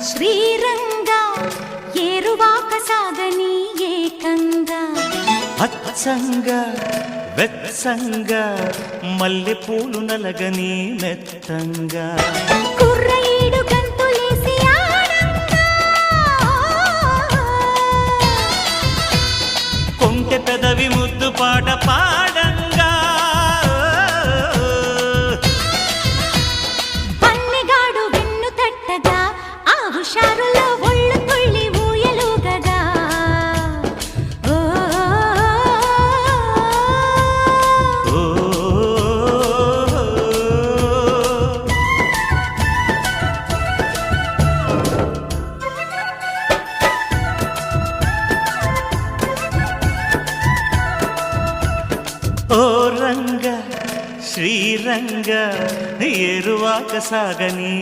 శ్రీరంగా ఏరువాక సాగని ఏకంగా అచ్చంగా వెచ్చంగా మల్లె పూలు నలగని మెత్తంగా కుర్రయీడు గంతులేసి ఆడంగా కొంటె పెదవి ముద్దు పాట పాడంగా పన్నెగాడు వెన్ను తట్టగా ఆ హుషారులో ఒళ్ళు తుళ్ళి ఊయలుగగా ఓ ఓ రంగ శ్రీరంగ ఏరువాక సాగని